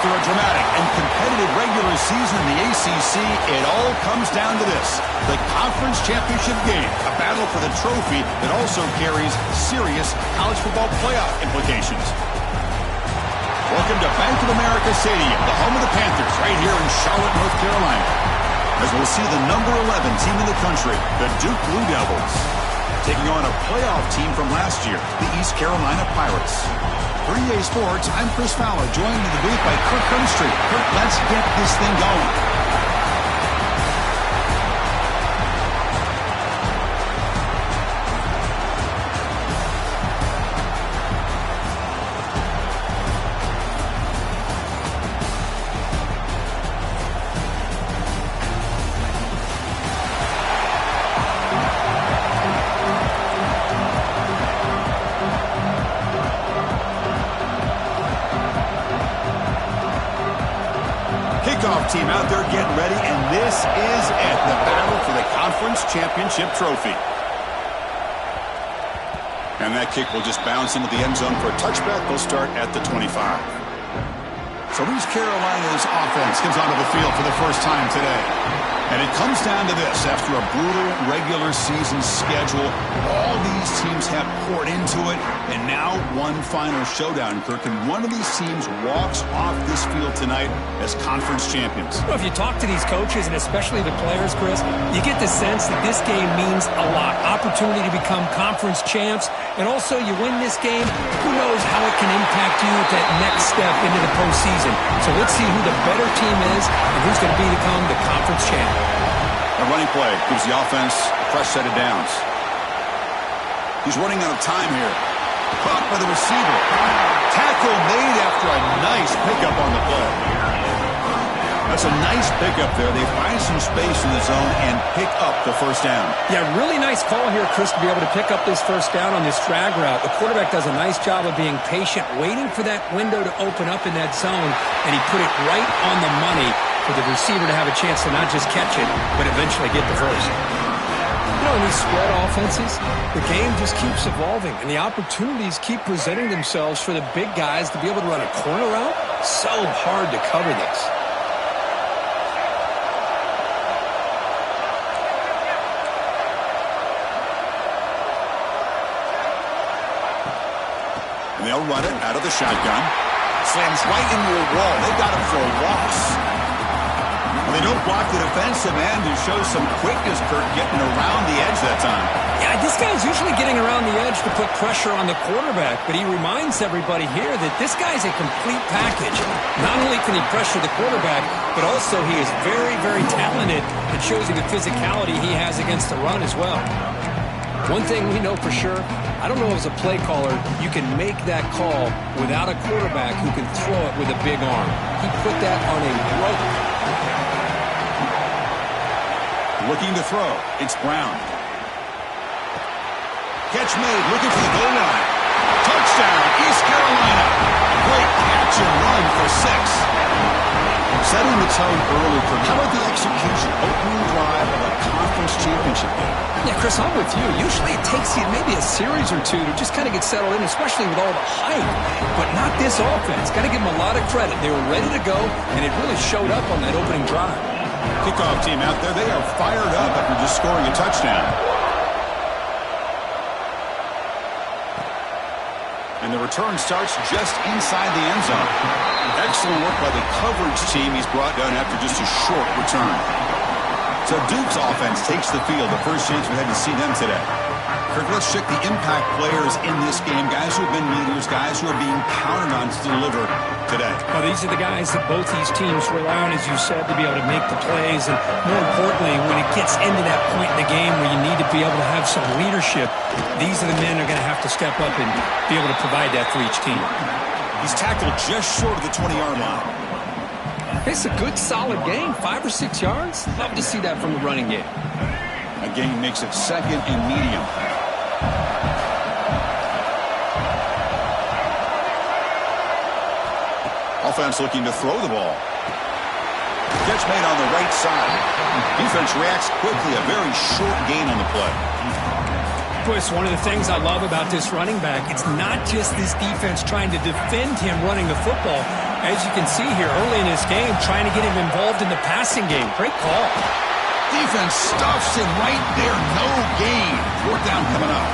After a dramatic and competitive regular season in the ACC, it all comes down to this: the conference championship game, a battle for the trophy that also carries serious college football playoff implications. Welcome to Bank of America Stadium, the home of the Panthers, right here in Charlotte, North Carolina, as we'll see the number 11 team in the country, the Duke Blue Devils, taking on a playoff team from last year, the East Carolina Pirates. For EA Sports, I'm Chris Fowler, joined in the booth by Kirk Cumstreet. Kirk, let's get this thing going. Kickoff team out there getting ready, and this is it, the battle for the conference championship trophy. And that kick will just bounce into the end zone for a touchback. They'll start at the 25. So East Carolina's offense comes onto the field for the first time today. And it comes down to this: after a brutal regular season schedule, all these teams have poured into it, and now one final showdown, Kirk, and one of these teams walks off this field tonight as conference champions. Well, if you talk to these coaches, and especially the players, Chris, you get the sense that this game means a lot. Opportunity to become conference champs, and also you win this game, who knows how it can impact you at that next step into the postseason. So let's see who the better team is and who's going to become the conference champ. A running play gives the offense a fresh set of downs. He's running out of time here. Caught by the receiver. Tackle made after a nice pickup on the play. That's a nice pickup there. They find some space in the zone and pick up the first down. Yeah, really nice call here, Chris, to be able to pick up this first down on this drag route. The quarterback does a nice job of being patient, waiting for that window to open up in that zone, and he put it right on the money for the receiver to have a chance to not just catch it, but eventually get the first. You know, in these spread offenses, the game just keeps evolving, and the opportunities keep presenting themselves for the big guys to be able to run a corner route. So hard to cover this. And they'll run it out of the shotgun. Slams right into a wall. They've got him for a loss. They don't block the defensive end, who shows some quickness, Kirk, getting around the edge that time. Yeah, this guy's usually getting around the edge to put pressure on the quarterback, but he reminds everybody here that this guy's a complete package. Not only can he pressure the quarterback, but also he is very, very talented. It shows you the physicality he has against the run as well. One thing we know for sure, I don't know as a play caller, you can make that call without a quarterback who can throw it with a big arm. He put that on a rope. Looking to throw. It's Brown. Catch made. Looking for the goal line. Touchdown, East Carolina. Great catch and run for 6. Setting the tone early. How about the execution? Opening drive of a conference championship game. Yeah, Chris, I'm with you. Usually it takes you maybe a series or two to just kind of get settled in, especially with all the hype. But not this offense. Got to give them a lot of credit. They were ready to go, and it really showed up on that opening drive. Kickoff team out there, they are fired up after just scoring a touchdown. And the return starts just inside the end zone. Excellent work by the coverage team. He's brought down after just a short return. So Duke's offense takes the field. The first chance we had to see them today. Kirk, let's check the impact players in this game. Guys who have been leaders, guys who are being counted on to deliver today. Well, these are the guys that both these teams rely on, as you said, to be able to make the plays. And more importantly, when it gets into that point in the game where you need to be able to have some leadership, these are the men who are going to have to step up and be able to provide that for each team. He's tackled just short of the 20-yard line. It's a good, solid game. 5 or 6 yards. Love to see that from the running game. A gain makes it second and medium. Offense looking to throw the ball. Catch made on the right side. Defense reacts quickly. A very short gain on the play. Chris, one of the things I love about this running back, it's not just this defense trying to defend him running the football. As you can see here early in this game, trying to get him involved in the passing game. Great call. Defense stuffs him right there. No gain. Fourth down coming up.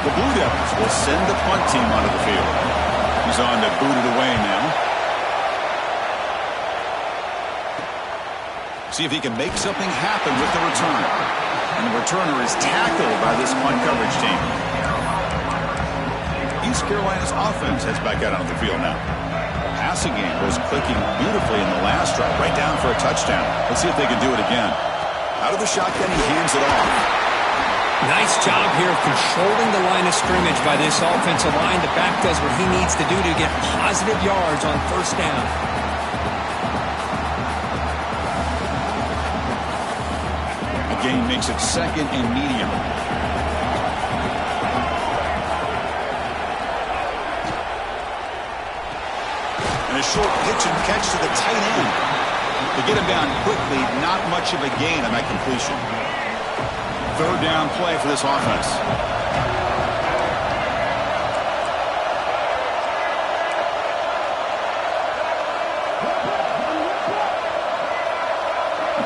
The Blue Devils will send the punt team onto the field. He's on to boot it away now. See if he can make something happen with the return. And the returner is tackled by this punt coverage team. East Carolina's offense heads back out onto the field now. Passing game was clicking beautifully in the last drive, right down for a touchdown. Let's see if they can do it again. Out of the shotgun, he hands it off. Nice job here of controlling the line of scrimmage by this offensive line. The back does what he needs to do to get positive yards on first down. The gain makes it second and medium. And a short pitch and catch to the tight end. To get him down quickly, not much of a gain on that completion. Third down play for this offense.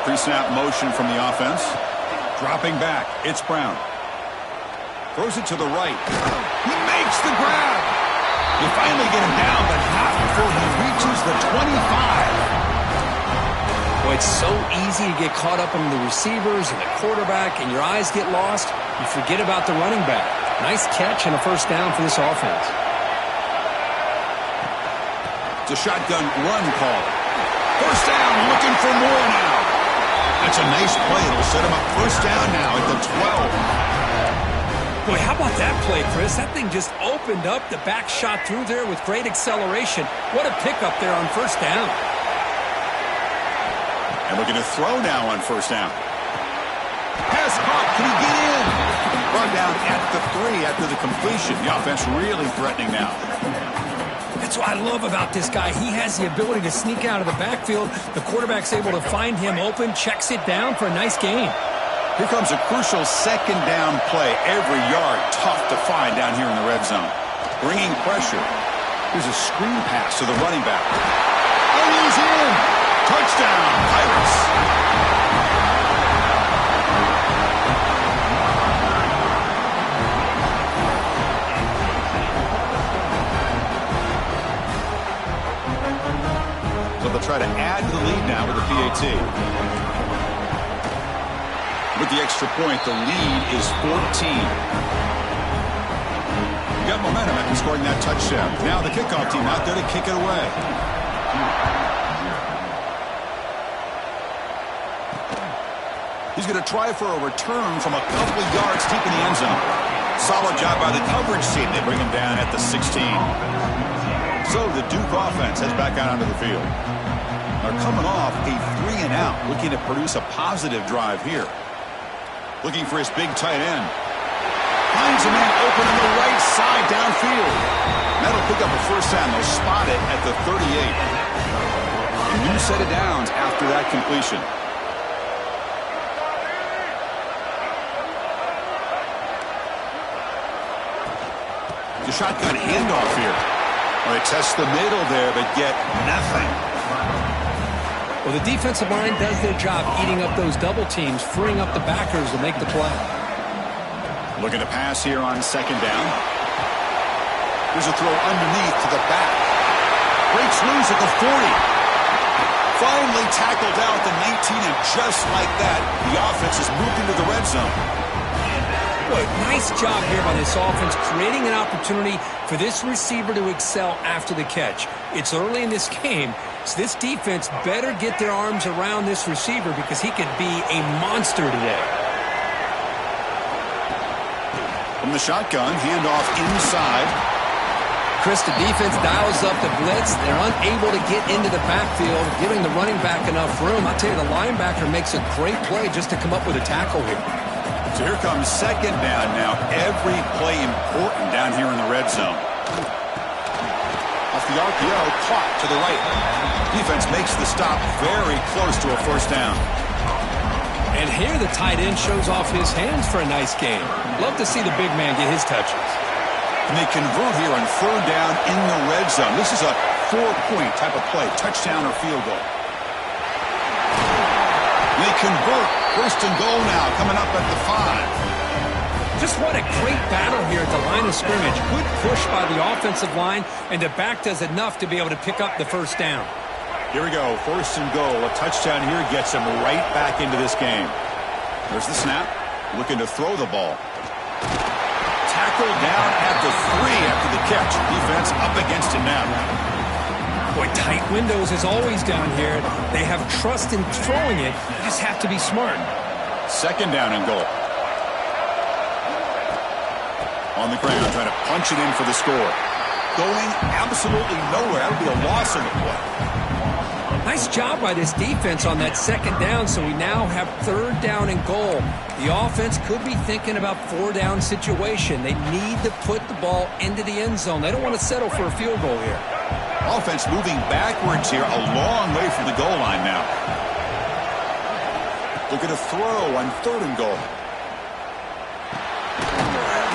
Pre-snap motion from the offense. Dropping back. It's Brown. Throws it to the right. He makes the grab. You finally get him down, but not before he reaches the 25. Boy, it's so easy to get caught up in the receivers and the quarterback, and your eyes get lost. You forget about the running back. Nice catch and a first down for this offense. It's a shotgun run call. First down, looking for more now. That's a nice play. It'll set him up first down now at the 12. Boy, how about that play, Chris? That thing just opened up. The back shot through there with great acceleration. What a pickup there on first down. And looking to throw now on first down. Pass caught. Can he get in? Brought down at the 3 after the completion. The offense really threatening now. That's what I love about this guy. He has the ability to sneak out of the backfield. The quarterback's able to find him open, checks it down for a nice gain. Here comes a crucial second down play. Every yard tough to find down here in the red zone. Bringing pressure. Here's a screen pass to the running back. And he's in. Touchdown, Pirates. So they'll try to add to the lead now with the PAT. With the extra point, the lead is 14. You got momentum after scoring that touchdown. Now the kickoff team out there to kick it away. He's going to try for a return from a couple of yards deep in the end zone. Solid job by the coverage team. They bring him down at the 16. So the Duke offense heads back out onto the field. They're coming off a 3-and-out, looking to produce a positive drive here. Looking for his big tight end. Finds a man open on the right side downfield. That'll pick up a first down. They'll spot it at the 38. A new set of downs after that completion. The shotgun handoff here. Well, they test the middle there, but get nothing. Well, the defensive line does their job eating up those double teams, freeing up the backers to make the play. Looking to pass here on second down. There's a throw underneath to the back. Breaks loose at the 40. Finally tackled out at the 19, and just like that, the offense has moved into the red zone. Boy, nice job here by this offense, creating an opportunity for this receiver to excel after the catch. It's early in this game, so this defense better get their arms around this receiver because he could be a monster today. From the shotgun, handoff inside. Chris, the defense dials up the blitz. They're unable to get into the backfield, giving the running back enough room. I'll tell you, the linebacker makes a great play just to come up with a tackle here. So here comes second down now. Every play important down here in the red zone. Off the RPO, caught to the right. Defense makes the stop very close to a first down. And here the tight end shows off his hands for a nice game. Love to see the big man get his touches. And they convert here on third down in the red zone. This is a 4-point type of play, touchdown or field goal. They convert. First and goal now, coming up at the 5. Just what a great battle here at the line of scrimmage. Good push by the offensive line, and the back does enough to be able to pick up the first down. Here we go, first and goal. A touchdown here gets him right back into this game. There's the snap, looking to throw the ball. Tackled down at the 3 after the catch. Defense up against him now. Boy, tight windows as always down here. They have trust in throwing it. You just have to be smart. Second down and goal. On the ground, trying to punch it in for the score. Going absolutely nowhere. That would be a loss in the play. Nice job by this defense on that second down, so we now have third down and goal. The offense could be thinking about 4-down situation. They need to put the ball into the end zone. They don't want to settle for a field goal here. Offense moving backwards here, a long way from the goal line now. Looking to throw on third and goal.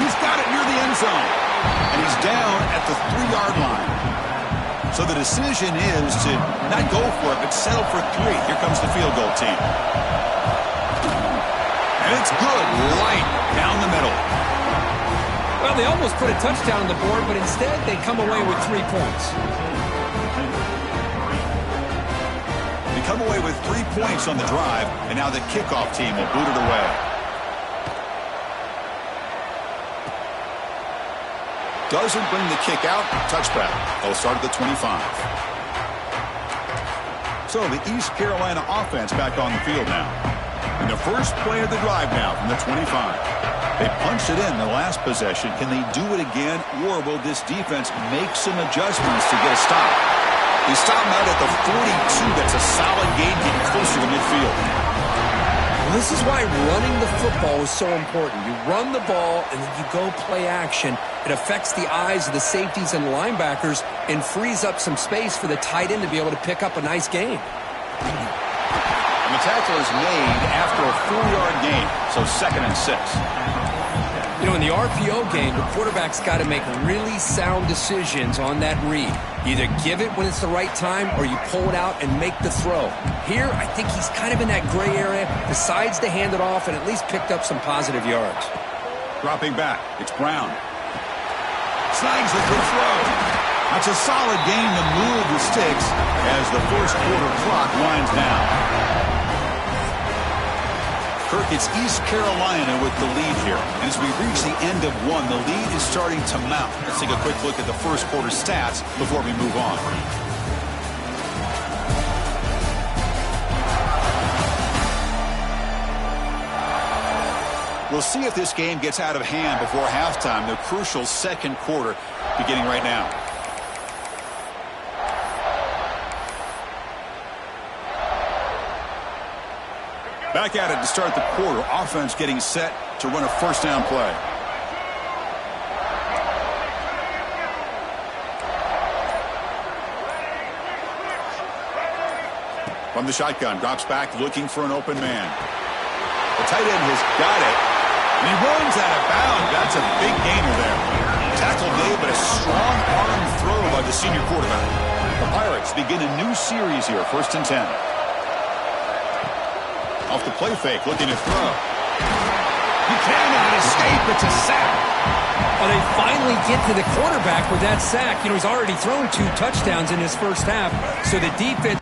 He's got it near the end zone. And he's down at the 3-yard line. So the decision is to not go for it, but settle for 3. Here comes the field goal team. And it's good, right down the middle. Well, they almost put a touchdown on the board, but instead they come away with 3 points. They come away with 3 points on the drive, and now the kickoff team will boot it away. Doesn't bring the kick out. Touchback. They'll start at the 25. So the East Carolina offense back on the field now. And the first play of the drive now from the 25. They punched it in the last possession. Can they do it again, or will this defense make some adjustments to get a stop? They stop him out at the 42. That's a solid gain, getting closer to midfield. Well, this is why running the football is so important. You run the ball, and then you go play action. It affects the eyes of the safeties and linebackers and frees up some space for the tight end to be able to pick up a nice gain. And the tackle is made after a 4-yard gain, so 2nd and 6. You know, in the RPO game, the quarterback's got to make really sound decisions on that read. Either give it when it's the right time, or you pull it out and make the throw. Here, I think he's kind of in that gray area, decides to hand it off, and at least picked up some positive yards. Dropping back, it's Brown. Snags the good throw. That's a solid gain to move the sticks as the first quarter clock winds down. Kirk, it's East Carolina with the lead here. And as we reach the end of one, the lead is starting to mount. Let's take a quick look at the first quarter stats before we move on. We'll see if this game gets out of hand before halftime. The crucial second quarter beginning right now. Back at it to start the quarter. Offense getting set to run a first down play. From the shotgun, drops back looking for an open man. The tight end has got it. And he runs out of bounds. That's a big gainer there. Tackle made, but a strong arm throw by the senior quarterback. The Pirates begin a new series here, 1st and 10. Off the play fake, looking to throw. He cannot escape. It's a sack. Well, they finally get to the quarterback with that sack. You know, he's already thrown 2 touchdowns in his first half, so the defense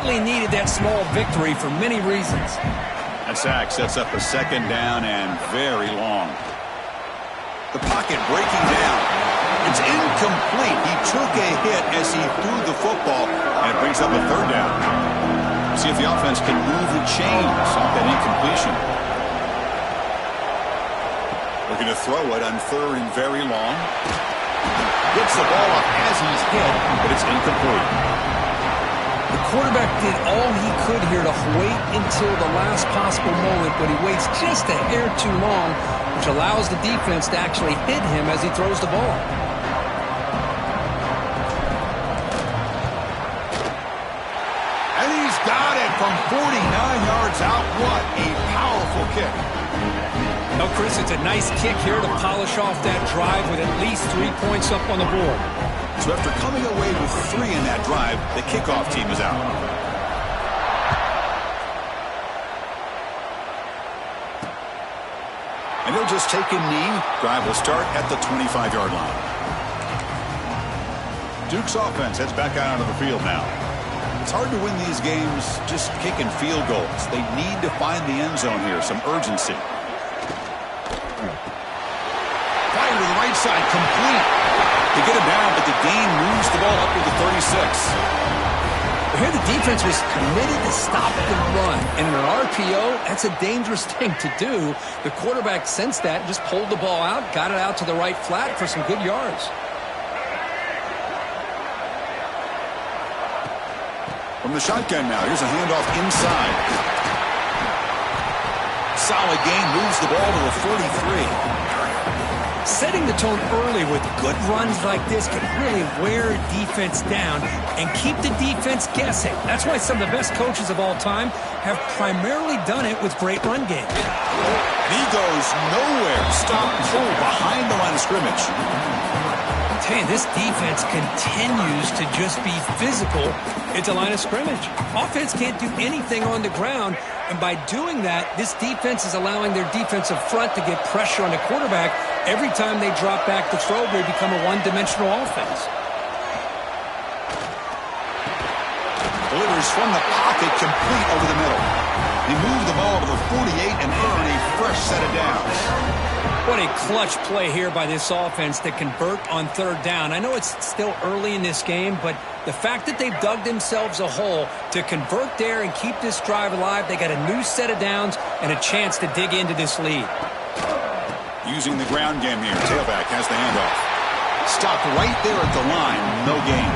really needed that small victory for many reasons. That sack sets up a second down and very long. The pocket breaking down. It's incomplete. He took a hit as he threw the football, and it brings up a third down. See if the offense can move the chains off that incompletion. Looking to throw it on 3rd and very long. Gets the ball up as he's hit, but it's incomplete. The quarterback did all he could here to wait until the last possible moment, but he waits just a hair too long, which allows the defense to actually hit him as he throws the ball. And he's got it from 49 yards out. What a powerful kick. Oh, Chris, it's a nice kick here to polish off that drive with at least 3 points up on the board. So after coming away with 3 in that drive, the kickoff team is out. And he'll just take a knee. Drive will start at the 25-yard line. Duke's offense heads back out onto the field now. It's hard to win these games just kicking field goals. They need to find the end zone here, some urgency. Fire to the right side, complete. They get him down, but the gain moves the ball up to the 36. Here the defense was committed to stop the run. And in an RPO, that's a dangerous thing to do. The quarterback sensed that and just pulled the ball out, got it out to the right flat for some good yards. From the shotgun now, here's a handoff inside. Solid gain, moves the ball to the 43. Setting the tone early with good runs like this can really wear a defense down and keep the defense guessing. That's why some of the best coaches of all time have primarily done it with great run games. And he goes nowhere. Stop and pull behind the line of scrimmage. I tell you, this defense continues to just be physical at the line of scrimmage. Offense can't do anything on the ground, and by doing that, this defense is allowing their defensive front to get pressure on the quarterback. Every time they drop back to throw, they become a one-dimensional offense. Delivers from the pocket, complete over the middle. He moved the ball to the 48 and earned a fresh set of downs. What a clutch play here by this offense to convert on third down. I know it's still early in this game, but the fact that they've dug themselves a hole to convert there and keep this drive alive, they got a new set of downs and a chance to dig into this lead. Using the ground game here. Tailback has the handoff. Stopped right there at the line. No gain.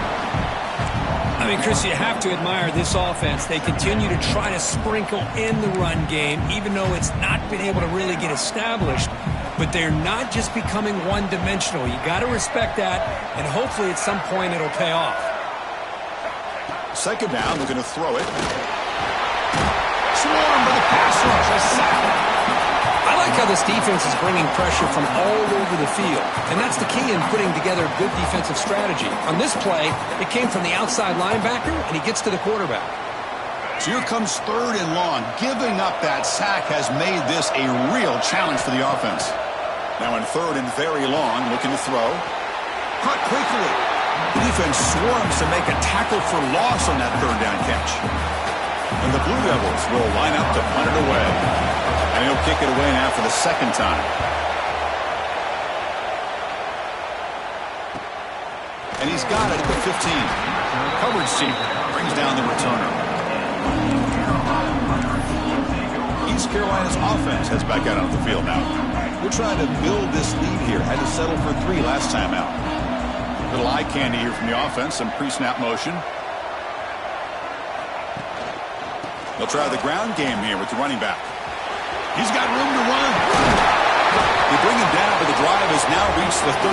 I mean, Chris, you have to admire this offense. They continue to try to sprinkle in the run game, even though it's not been able to really get established. But they're not just becoming one-dimensional. You got to respect that, and hopefully at some point it'll pay off. Second down, they're going to throw it. Swarm by the pass rush. A sack. I like how this defense is bringing pressure from all over the field, and that's the key in putting together good defensive strategy. On this play, it came from the outside linebacker, and he gets to the quarterback. So here comes third and long. Giving up that sack has made this a real challenge for the offense. Now in third and very long, looking to throw. Caught quickly. The defense swarms to make a tackle for loss on that third down catch. And the Blue Devils will line up to punt it away. And he'll kick it away now for the second time. And he's got it at the 15. Coverage team brings down the returner. East Carolina's offense heads back out on the field now. We're trying to build this lead here. Had to settle for 3 last time out. Little eye candy here from the offense. Some pre-snap motion. They'll try the ground game here with the running back. He's got room to run. They bring him down, but the drive has now reached the 35.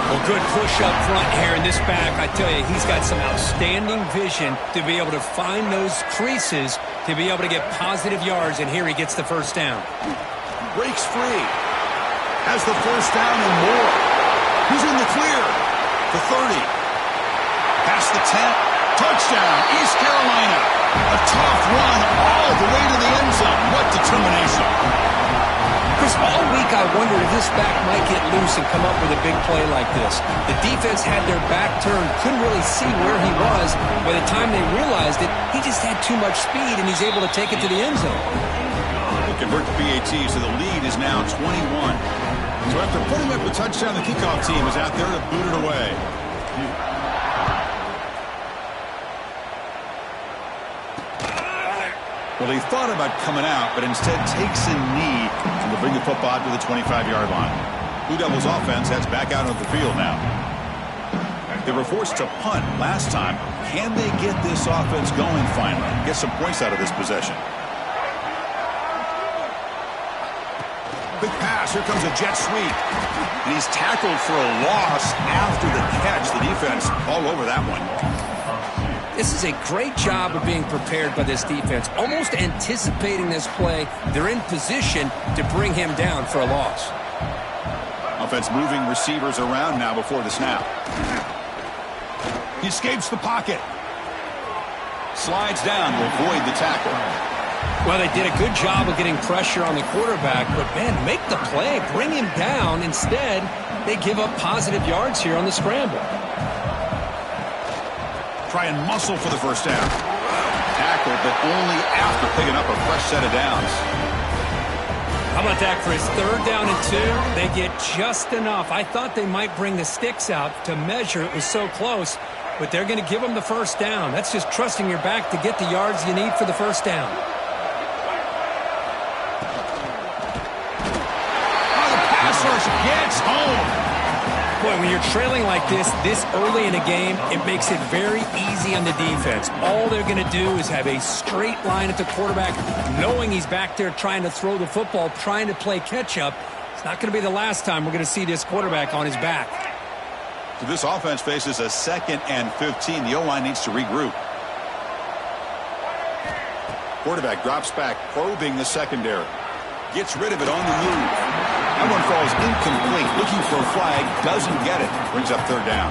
Well, good push up front here in this back. I tell you, he's got some outstanding vision to be able to find those creases, to be able to get positive yards, and here he gets the first down. Breaks free. Has the first down and more. He's in the clear. The 30. Past the 10. Touchdown, East Carolina. A tough run all the way to the end zone. What determination. Chris, all week I wondered if this back might get loose and come up with a big play like this. The defense had their back turned, couldn't really see where he was. By the time they realized it, he just had too much speed, and he's able to take it to the end zone. They convert the PAT, so the lead is now 21. So after putting up a touchdown, the kickoff team is out there to boot it away. Well, he thought about coming out, but instead takes a knee and will bring the football to the 25-yard line. Blue Devils offense heads back out of the field now. They were forced to punt last time. Can they get this offense going finally? Get some points out of this possession. Quick pass. Here comes a jet sweep. And he's tackled for a loss after the catch. The defense all over that one. This is a great job of being prepared by this defense, almost anticipating this play. They're in position to bring him down for a loss. Offense moving receivers around now before the snap. He escapes the pocket. Slides down to avoid the tackle. Well, they did a good job of getting pressure on the quarterback, but, man, make the play. Bring him down. Instead, they give up positive yards here on the scramble. Try and muscle for the first down. Tackle, but only after picking up a fresh set of downs. How about that, Chris? 3rd down and 2. They get just enough. I thought they might bring the sticks out to measure. It was so close, but they're going to give them the first down. That's just trusting your back to get the yards you need for the first down. Gets home. Boy, when you're trailing like this early in a game, it makes it very easy on the defense. All they're going to do is have a straight line at the quarterback, knowing he's back there trying to throw the football, trying to play catch-up. It's not going to be the last time we're going to see this quarterback on his back. So this offense faces a 2nd and 15. The O-line needs to regroup. Quarterback drops back, probing the secondary. Gets rid of it on the move. That one falls incomplete. Looking for a flag. Doesn't get it. Brings up 3rd down.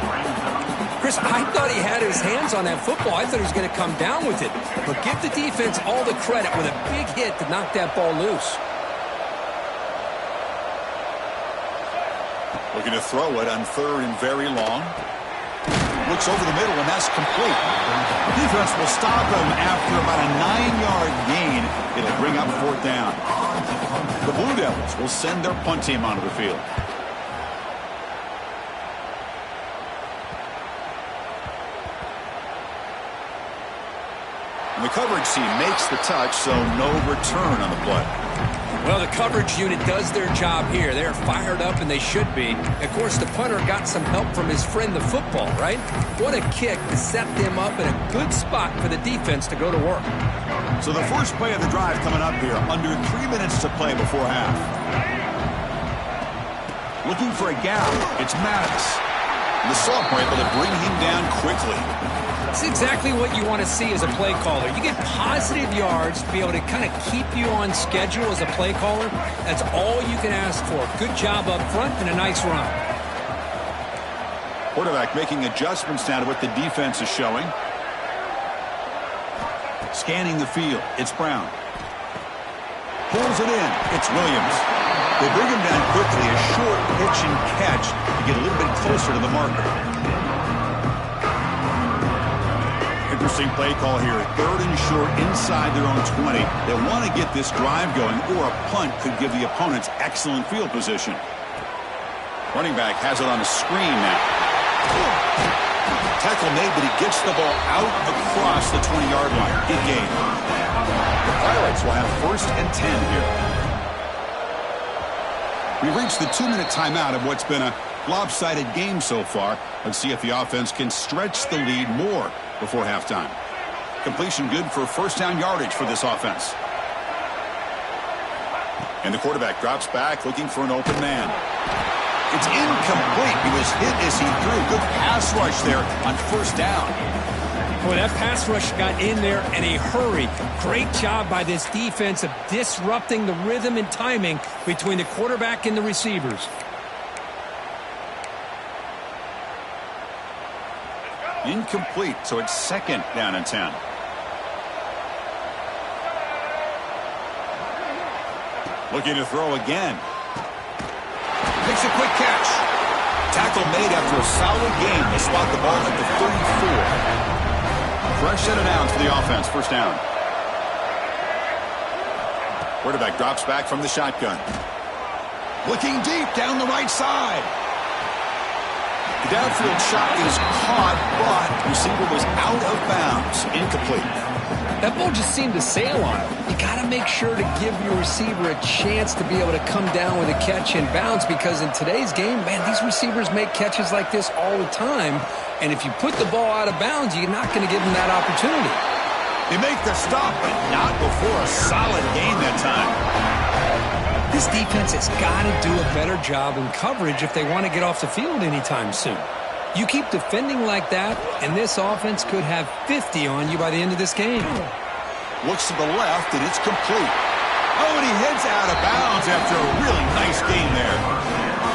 Chris, I thought he had his hands on that football. I thought he was going to come down with it. But give the defense all the credit with a big hit to knock that ball loose. Looking to throw it on 3rd and very long. Looks over the middle, and that's complete. The defense will stop him after about a 9-yard gain. It'll bring up 4th down. The Blue Devils will send their punt team onto the field. And the coverage team makes the touch, so no return on the play. Well, the coverage unit does their job here. They're fired up, and they should be. Of course, the punter got some help from his friend, the football, right? What a kick to set them up in a good spot for the defense to go to work. So the first play of the drive coming up here. Under 3 minutes to play before half. Looking for a gap. It's Maddox. The sophomore able to bring him down quickly. That's exactly what you want to see as a play caller. You get positive yards to be able to kind of keep you on schedule as a play caller. That's all you can ask for. Good job up front and a nice run. Quarterback making adjustments now to what the defense is showing. Scanning the field. It's Brown. Pulls it in. It's Williams. They bring him down quickly. A short pitch and catch to get a little bit closer to the marker. Interesting play call here. 3rd and short inside their own 20. They want to get this drive going, or a punt could give the opponents excellent field position. Running back has it on a screen now. Tackle made, but he gets the ball out across the 20-yard line. Good gain. The Pirates will have 1st and 10 here. We've reached the 2-minute timeout of what's been a lopsided game so far. Let's see if the offense can stretch the lead more before halftime. Completion good for 1st down yardage for this offense. And the quarterback drops back looking for an open man. It's incomplete. He was hit as he threw. Good pass rush there on 1st down. Boy, that pass rush got in there in a hurry. Great job by this defense of disrupting the rhythm and timing between the quarterback and the receivers. Incomplete, so it's 2nd down and 10. Looking to throw again. Makes a quick catch. Tackle made after a solid game. They spot the ball at the 34. Fresh set of downs for the offense. 1st down. Quarterback drops back from the shotgun. Looking deep down the right side. The downfield shot is caught, but the receiver was out of bounds. Incomplete. That ball just seemed to sail on him. You got to make sure to give your receiver a chance to be able to come down with a catch in bounds, because in today's game, man, these receivers make catches like this all the time. And if you put the ball out of bounds, you're not going to give them that opportunity. They make the stop, but not before a solid gain that time. This defense has got to do a better job in coverage if they want to get off the field anytime soon. You keep defending like that, and this offense could have 50 on you by the end of this game. Looks to the left, and it's complete. Oh, and he heads out of bounds after a really nice game there.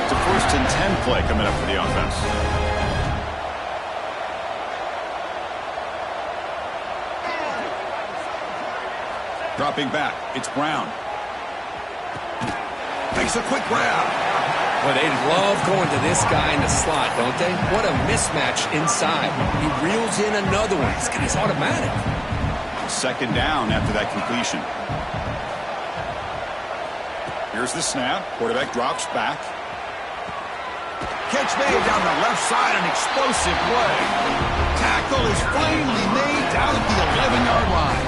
It's a 1st and 10 play coming up for the offense. Dropping back, it's Brown. Makes a quick grab. Well, they love going to this guy in the slot, don't they? What a mismatch inside. He reels in another one. This guy's automatic. 2nd down after that completion. Here's the snap. Quarterback drops back. Catch made down the left side, an explosive play. Tackle is finally made down at the 11-yard line.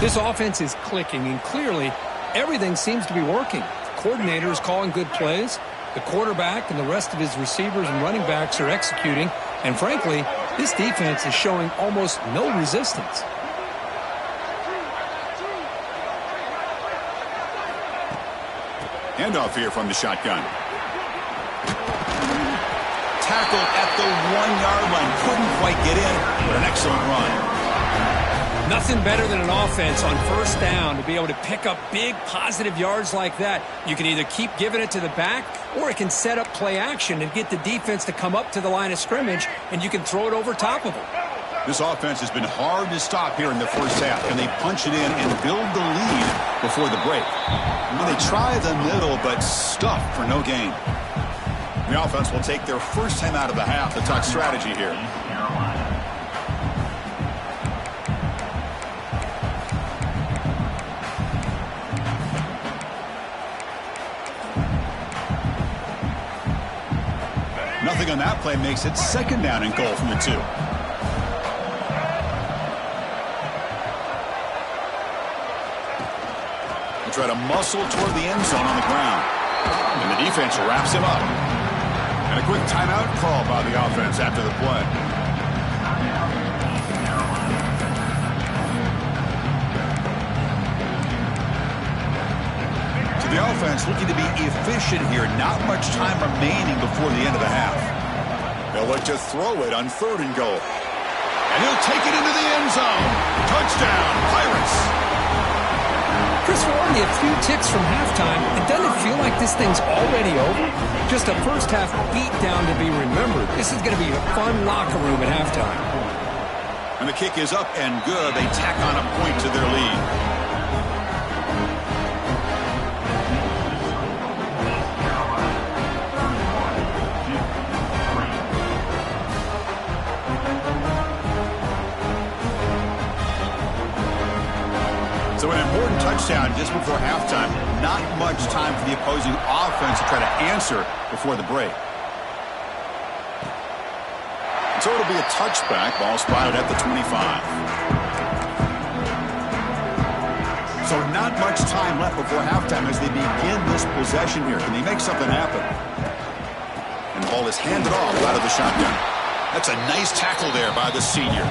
This offense is clicking, and clearly everything seems to be working. The coordinator is calling good plays. The quarterback and the rest of his receivers and running backs are executing. And frankly, this defense is showing almost no resistance. Handoff here from the shotgun. Tackled at the 1-yard line. Couldn't quite get in, but an excellent run. Nothing better than an offense on 1st down to be able to pick up big positive yards like that. You can either keep giving it to the back, or it can set up play action and get the defense to come up to the line of scrimmage, and you can throw it over top of them. This offense has been hard to stop here in the 1st half, and they punch it in and build the lead before the break. Well, they try the middle, but stuff for no gain. The offense will take their 1st time out of the half to talk strategy here. Nothing on that play makes it 2nd down and goal from the 2. They try to muscle toward the end zone on the ground. And the defense wraps him up. And a quick timeout call by the offense after the play. The offense looking to be efficient here. Not much time remaining before the end of the half. They'll look to throw it on 3rd and goal. And he'll take it into the end zone. Touchdown, Pirates. Chris, we're only a few ticks from halftime. It doesn't feel like this thing's already over. Just a 1st half beatdown to be remembered. This is going to be a fun locker room at halftime. And the kick is up and good. They tack on a point to their lead. So an important touchdown just before halftime. Not much time for the opposing offense to try to answer before the break. So it'll be a touchback. Ball spotted at the 25. So not much time left before halftime as they begin this possession here. Can they make something happen? And the ball is handed off out of the shotgun. That's a nice tackle there by the senior.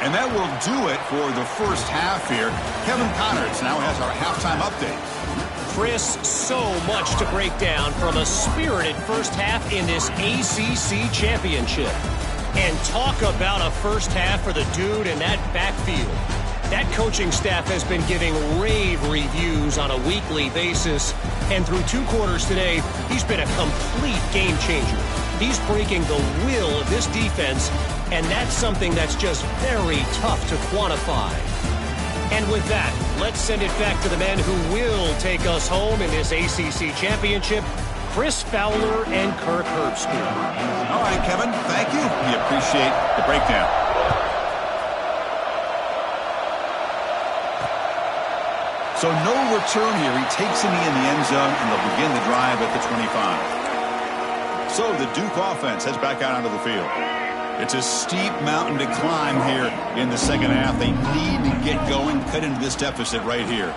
And that will do it for the 1st half here. Kevin Connors now has our halftime update. Chris, so much to break down from a spirited 1st half in this ACC championship. And talk about a 1st half for the dude in that backfield. That coaching staff has been giving rave reviews on a weekly basis. And through 2 quarters today, he's been a complete game changer. He's breaking the will of this defense, and that's something that's just very tough to quantify. And with that, let's send it back to the men who will take us home in this ACC championship, Chris Fowler and Kirk Herbstreit. All right, Kevin, thank you. We appreciate the breakdown. So no return here. He takes it in the end zone, and they'll begin the drive at the 25. So the Duke offense heads back out onto the field. It's a steep mountain to climb here in the 2nd half. They need to get going, cut into this deficit right here.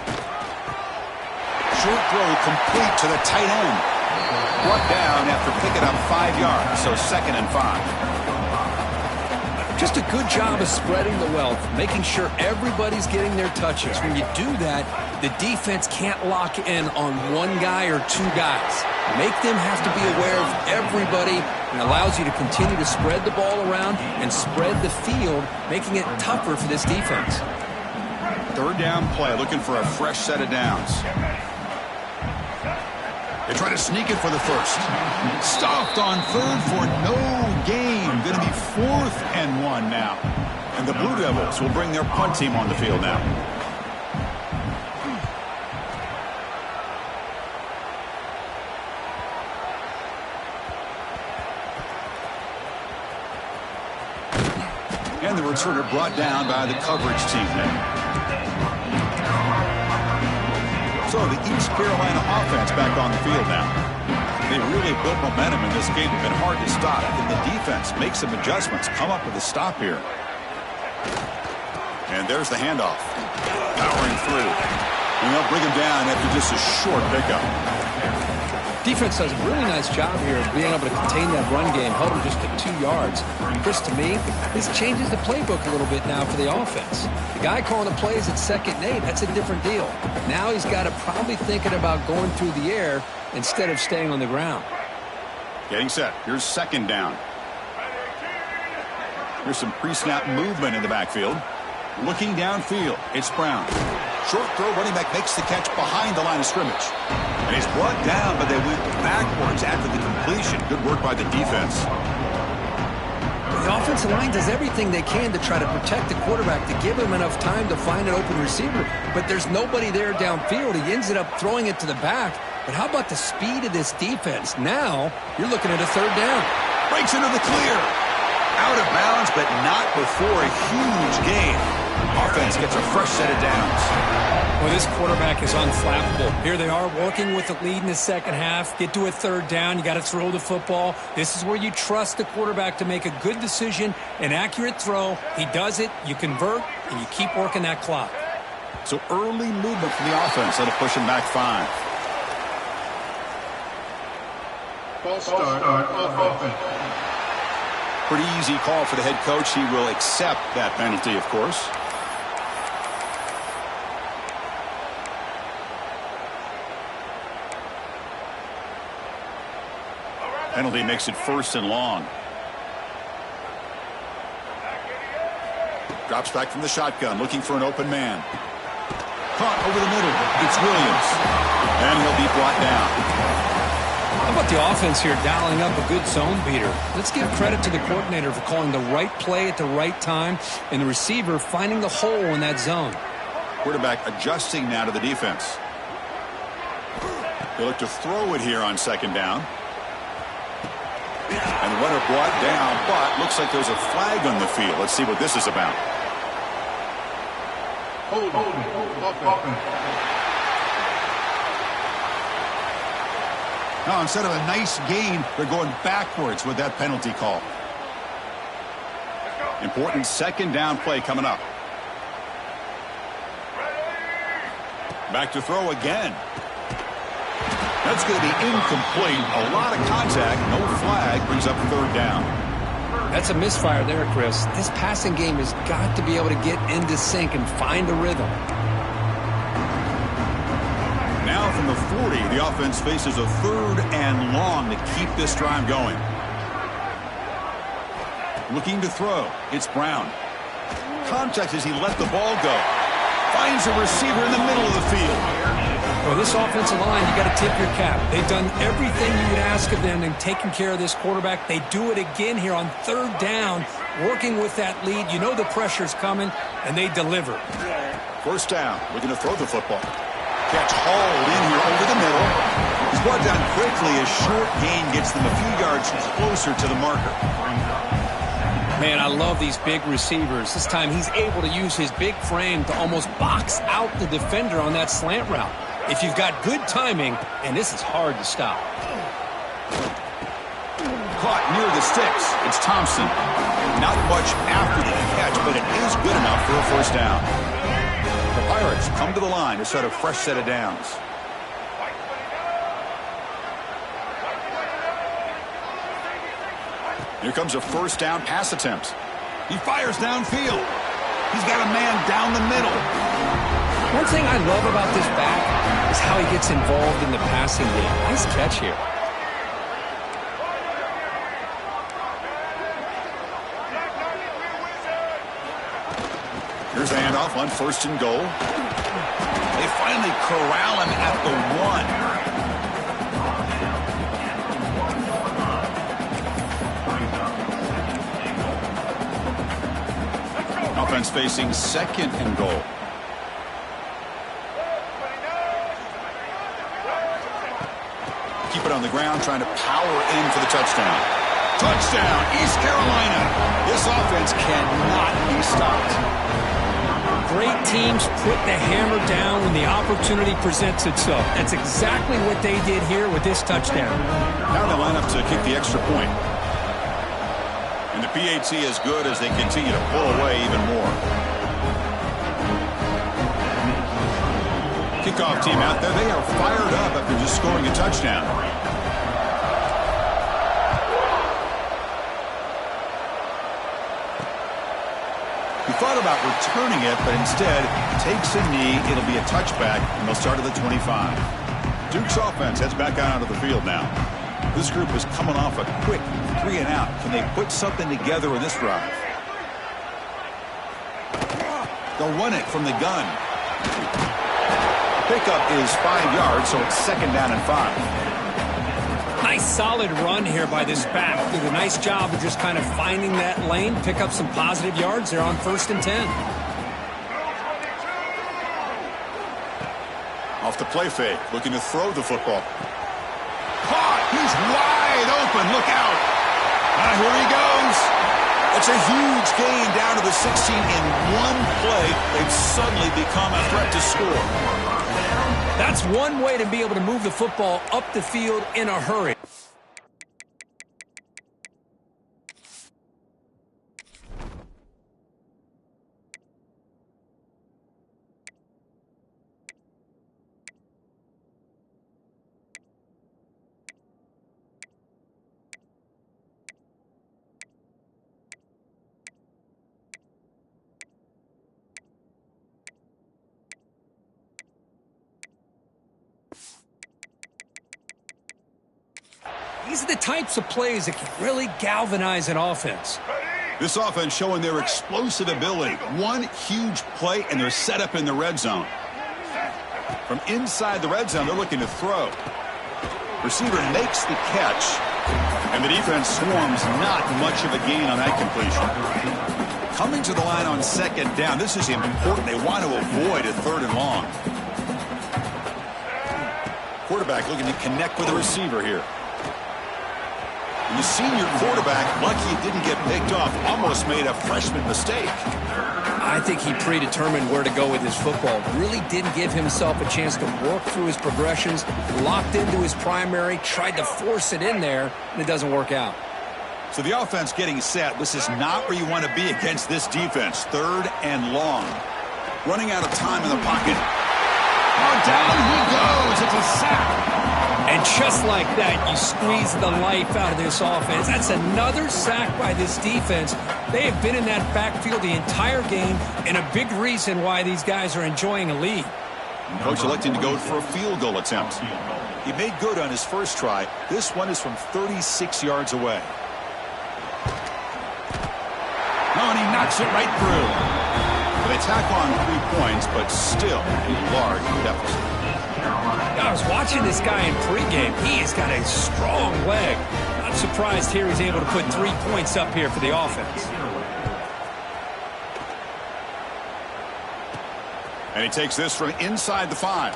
Short throw complete to the tight end. Brought down after picking up 5 yards, so 2nd and 5. Just a good job of spreading the wealth, making sure everybody's getting their touches. When you do that, the defense can't lock in on one guy or two guys. Make them have to be aware of everybody, and allows you to continue to spread the ball around and spread the field, making it tougher for this defense. Third down play, looking for a fresh set of downs. They try to sneak it for the first. Stopped on third for no gain. Going to be 4th and 1 now. And the Blue Devils will bring their punt team on the field now. And the returner brought down by the coverage team now. So the East Carolina offense back on the field now. They really built momentum in this game. It's been hard to stop. And the defense makes some adjustments, come up with a stop here. And there's the handoff. Powering through. And they'll bring him down after just a short pickup. Defense does a really nice job here of being able to contain that run game, held him just to 2 yards. Chris, to me, this changes the playbook a little bit now for the offense. The guy calling the plays at 2nd and 8, that's a different deal. Now he's got to probably thinking about going through the air instead of staying on the ground. Getting set. Here's 2nd down. Here's some pre-snap movement in the backfield. Looking downfield, it's Brown. Short throw, running back makes the catch behind the line of scrimmage. And he's brought down, but they went backwards after the completion. Good work by the defense. The offensive line does everything they can to try to protect the quarterback, to give him enough time to find an open receiver. But there's nobody there downfield. He ends up throwing it to the back. But how about the speed of this defense? Now you're looking at a 3rd down. Breaks into the clear. Out of bounds, but not before a huge gain. Offense gets a fresh set of downs. Well, this quarterback is unflappable. Here they are working with the lead in the 2nd half. Get to a 3rd down. You got to throw the football. This is where you trust the quarterback to make a good decision, an accurate throw. He does it. You convert, and you keep working that clock. So early movement from the offense. That'll push him back 5. False start on offense. Pretty easy call for the head coach. He will accept that penalty, of course. Penalty makes it 1st and long. Drops back from the shotgun, looking for an open man. Caught over the middle. It's Williams. And he'll be brought down. How about the offense here dialing up a good zone beater? Let's give credit to the coordinator for calling the right play at the right time and the receiver finding the hole in that zone. Quarterback adjusting now to the defense. They look to throw it here on 2nd down. And the runner brought down, but looks like there's a flag on the field. Let's see what this is about. Hold. Now, instead of a nice gain, they're going backwards with that penalty call. Important 2nd down play coming up. Back to throw again. That's going to be incomplete. A lot of contact, no flag, brings up 3rd down. That's a misfire there, Chris. This passing game has got to be able to get into sync and find a rhythm. Now from the 40, the offense faces a 3rd and long to keep this drive going. Looking to throw. It's Brown. Contact as he let the ball go. Finds a receiver in the middle of the field. Well, this offensive line, you got to tip your cap. They've done everything you would ask of them in taking care of this quarterback. They do it again here on 3rd down, working with that lead. You know the pressure's coming, and they deliver. 1st down. Looking to throw the football. Catch hauled in here over the middle. He's brought down quickly. A short gain gets them a few yards closer to the marker. Man, I love these big receivers. This time he's able to use his big frame to almost box out the defender on that slant route. If you've got good timing, and this is hard to stop. Caught near the sticks. It's Thompson. Not much after the catch, but it is good enough for a 1st down. The Pirates come to the line to set a fresh set of downs. Here comes a 1st down pass attempt. He fires downfield. He's got a man down the middle. One thing I love about this back is how he gets involved in the passing game. Nice catch here. Here's the handoff on 1st and goal. They finally corral him at the 1. Offense facing 2nd and goal. Keep it on the ground, trying to power in for the touchdown. Touchdown, East Carolina. This offense cannot be stopped. Great teams put the hammer down when the opportunity presents itself. That's exactly what they did here with this touchdown. Now they line up to kick the extra point. And the PAT is good as they continue to pull away even more. Kickoff team out there. They are fired up after just scoring a touchdown. He thought about returning it, but instead takes a knee. It'll be a touchback, and they'll start at the 25. Duke's offense heads back out onto the field now. This group is coming off a quick 3 and out. Can they put something together in this drive? They'll run it from the gun. Pickup is 5 yards, so it's 2nd down and 5. Nice solid run here by this back. Did a nice job of just kind of finding that lane, pick up some positive yards. They're on 1st and 10. Off the play fake, looking to throw the football. Caught! He's wide open. Look out! Here he goes. It's a huge gain down to the 16 in one play. They've suddenly become a threat to score. That's one way to be able to move the football up the field in a hurry. These are the types of plays that can really galvanize an offense. This offense showing their explosive ability. One huge play, and they're set up in the red zone. From inside the red zone, they're looking to throw. Receiver makes the catch, and the defense swarms. Not much of a gain on that completion. Coming to the line on 2nd down. This is important. They want to avoid a 3rd and long. Quarterback looking to connect with the receiver here. And the senior quarterback, lucky he didn't get picked off, almost made a freshman mistake. I think he predetermined where to go with his football. Really didn't give himself a chance to work through his progressions, locked into his primary, tried to force it in there, and it doesn't work out. So the offense getting set. This is not where you want to be against this defense. 3rd and long. Running out of time in the pocket. Oh, down he goes. It's a sack. And just like that, you squeeze the life out of this offense. That's another sack by this defense. They have been in that backfield the entire game, and a big reason why these guys are enjoying a lead. Coach electing to go for a field goal attempt. He made good on his first try. This one is from 36 yards away. Oh, and he knocks it right through. They tack on 3 points, but still a large deficit. I was watching this guy in pregame. He has got a strong leg. Not surprised here he's able to put 3 points up here for the offense. And he takes this from inside the 5.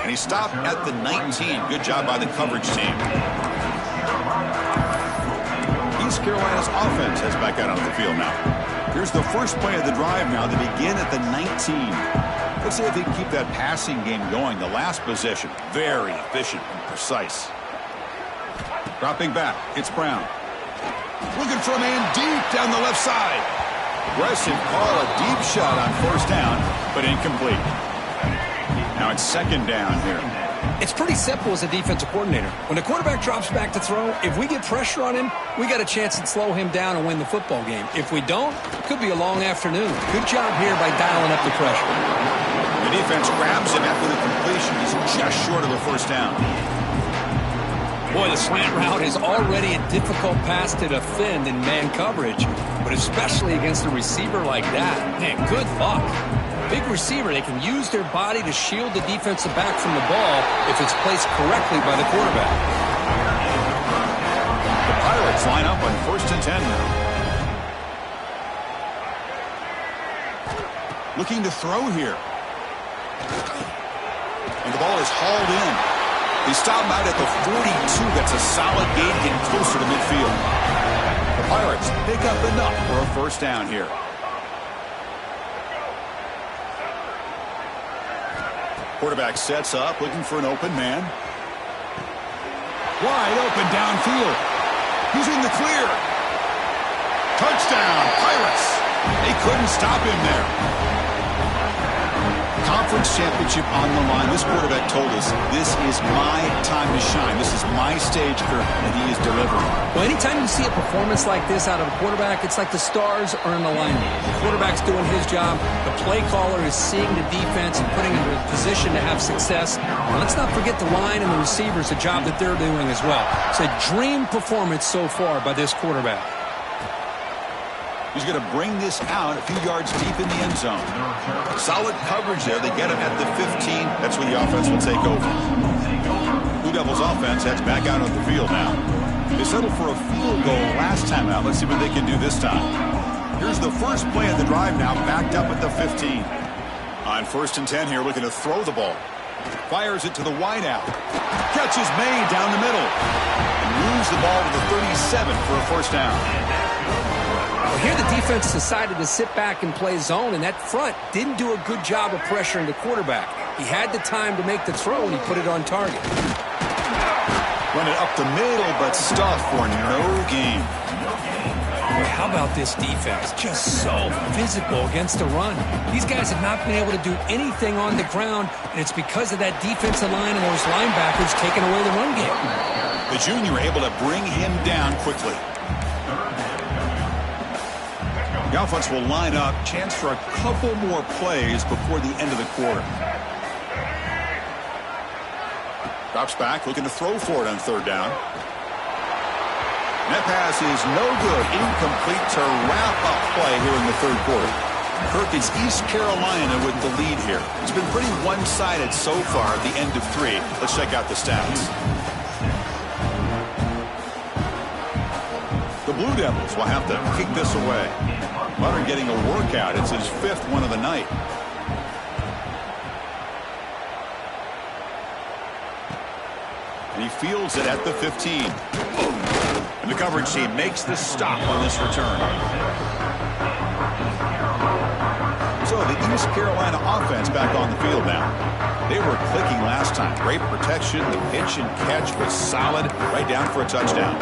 And he stopped at the 19. Good job by the coverage team. East Carolina's offense heads back out on the field now. Here's the first play of the drive now. They begin at the 19. Let's see if they can keep that passing game going. The last possession, very efficient and precise. Dropping back, it's Brown. Looking for a man deep down the left side. Aggressive call, a deep shot on 1st down, but incomplete. Now it's 2nd down here. It's pretty simple as a defensive coordinator. When the quarterback drops back to throw, if we get pressure on him, we got a chance to slow him down and win the football game. If we don't, it could be a long afternoon. Good job here by dialing up the pressure. The defense grabs him after the completion. He's just short of a first down. Boy, the slant route is already a difficult pass to defend in man coverage, but especially against a receiver like that. Man, good luck. Big receiver, they can use their body to shield the defensive back from the ball if it's placed correctly by the quarterback. The Pirates line up on 1st and 10 now. Looking to throw here. And the ball is hauled in. They stop him out at the 42. That's a solid gain, getting closer to midfield. The Pirates pick up enough for a first down here. Quarterback sets up, looking for an open man. Wide open downfield. He's in the clear. Touchdown, Pirates. They couldn't stop him there. Conference championship on the line. This quarterback told us, this is my time to shine. This is my stage, and he is delivering. Well, anytime you see a performance like this out of a quarterback, it's like the stars are in alignment. The quarterback's doing his job. The play caller is seeing the defense and putting him in a position to have success. And let's not forget the line and the receivers, the job that they're doing as well. It's a dream performance so far by this quarterback. He's going to bring this out a few yards deep in the end zone. Solid coverage there. They get him at the 15. That's where the offense will take over. Blue Devils offense heads back out on the field now. They settled for a field goal last time out. Let's see what they can do this time. Here's the first play of the drive now, backed up at the 15. On 1st and 10 here, looking to throw the ball. Fires it to the wideout. Catch is made down the middle. And moves the ball to the 37 for a first down. Well, here the defense decided to sit back and play zone, and that front didn't do a good job of pressuring the quarterback. He had the time to make the throw, and he put it on target. Run it up the middle, but stuffed for no gain. Boy, how about this defense? Just so physical against the run. These guys have not been able to do anything on the ground, and it's because of that defensive line and those linebackers taking away the run game. The junior able to bring him down quickly. The offense will line up. Chance for a couple more plays before the end of the quarter. Drops back, looking to throw for it on 3rd down. That pass is no good. Incomplete to wrap up play here in the 3rd quarter. Perkins, East Carolina with the lead here. It's been pretty one-sided so far at the end of 3. Let's check out the stats. The Blue Devils will have to kick this away. Butter getting a workout. It's his 5th one of the night. And he fields it at the 15. And the coverage team makes the stop on this return. So the East Carolina offense back on the field now. They were clicking last time. Great protection. The pitch and catch was solid. Right down for a touchdown.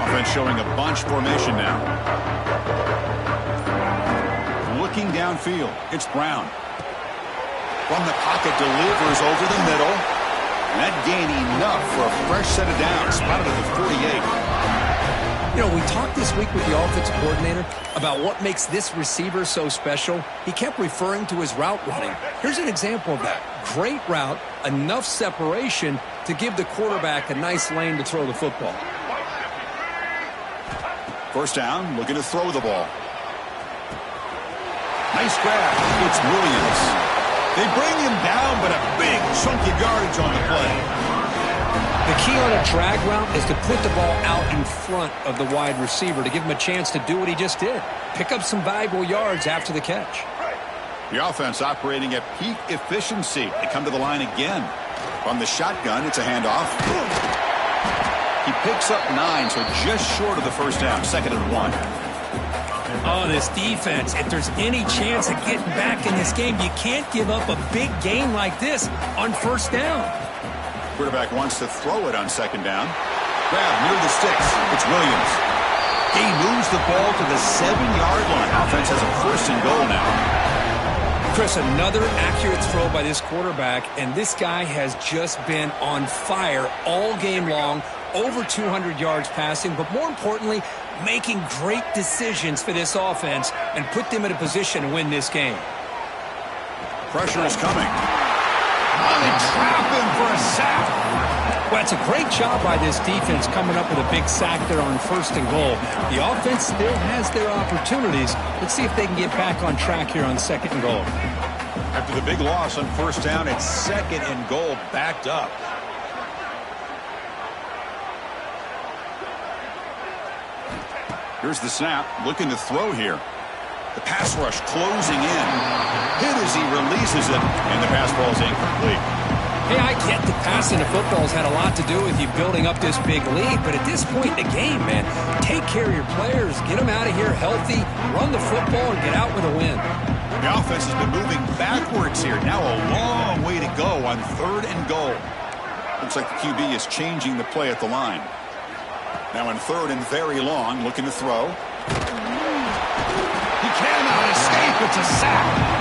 Offense showing a bunch formation now. Looking downfield. It's Brown. From the pocket, delivers over the middle. And that gain enough for a fresh set of downs. Spotted at the 48. You know, we talked this week with the offensive coordinator about what makes this receiver so special. He kept referring to his route running. Here's an example of that. Great route, enough separation to give the quarterback a nice lane to throw the football. First down, looking to throw the ball. Nice grab. It's Williams. They bring him down, but a big chunky yardage on the play. The key on a drag route is to put the ball out in front of the wide receiver to give him a chance to do what he just did. Pick up some valuable yards after the catch. The offense operating at peak efficiency. They come to the line again. From the shotgun, it's a handoff. He picks up 9, so just short of the first down. 2nd and 1. Oh, this defense, if there's any chance of getting back in this game, you can't give up a big gain like this on first down. Quarterback wants to throw it on 2nd down. Grab near the sticks. It's Williams. He moves the ball to the 7-yard line. Offense has a 1st and goal now. Chris, another accurate throw by this quarterback, and this guy has just been on fire all game long, over 200 yards passing, but more importantly, making great decisions for this offense and put them in a position to win this game. Pressure is coming. Oh, they trap him for a sack. Well, it's a great job by this defense coming up with a big sack there on 1st and goal. The offense still has their opportunities. Let's see if they can get back on track here on 2nd and goal. After the big loss on 1st down, it's 2nd and goal backed up. Here's the snap, looking to throw here. The pass rush closing in. Hit as he releases it, and the pass ball is incomplete. Hey, I get that passing the football has had a lot to do with you building up this big lead, but at this point in the game, man, take care of your players, get them out of here healthy, run the football, and get out with a win. The offense has been moving backwards here. Now a long way to go on 3rd and goal. Looks like the QB is changing the play at the line. Now in 3rd and very long, looking to throw. He cannot escape. It's a sack.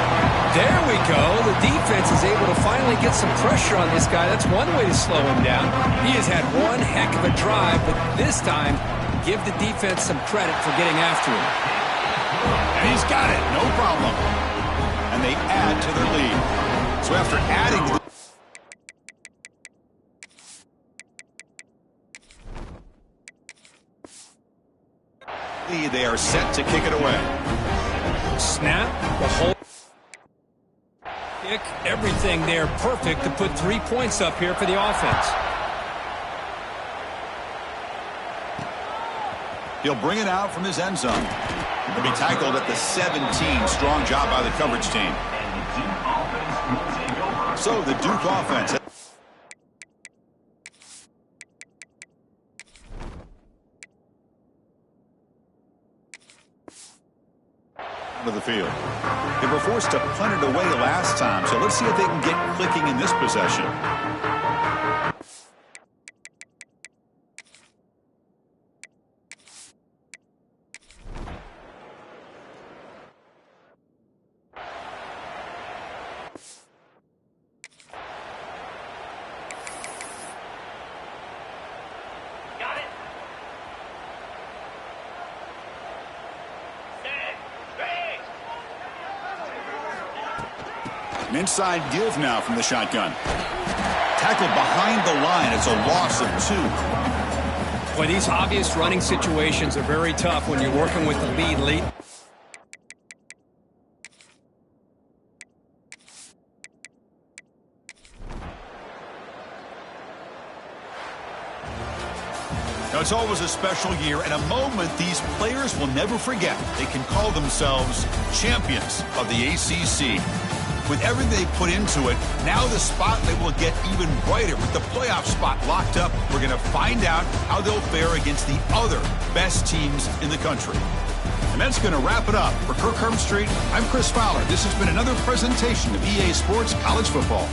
There we go. The defense is able to finally get some pressure on this guy. That's one way to slow him down. He has had one heck of a drive, but this time, give the defense some credit for getting after him. And he's got it. No problem. And they add to their lead. So after adding to the lead, they are set to kick it away. Snap, the whole kick, everything there perfect to put 3 points up here for the offense. He'll bring it out from his end zone. He'll be tackled at the 17. Strong job by the coverage team. So the Duke offense of the field. They were forced to punt it away last time, so let's see if they can get clicking in this possession. An inside give now from the shotgun. Tackled behind the line. It's a loss of 2. Boy, these obvious running situations are very tough when you're working with the lead. Now, it's always a special year and a moment these players will never forget. They can call themselves champions of the ACC. With everything they put into it, now the spotlight will get even brighter. With the playoff spot locked up, we're going to find out how they'll fare against the other best teams in the country. And that's going to wrap it up. For Kirk Herbstreit, I'm Chris Fowler. This has been another presentation of EA Sports College Football.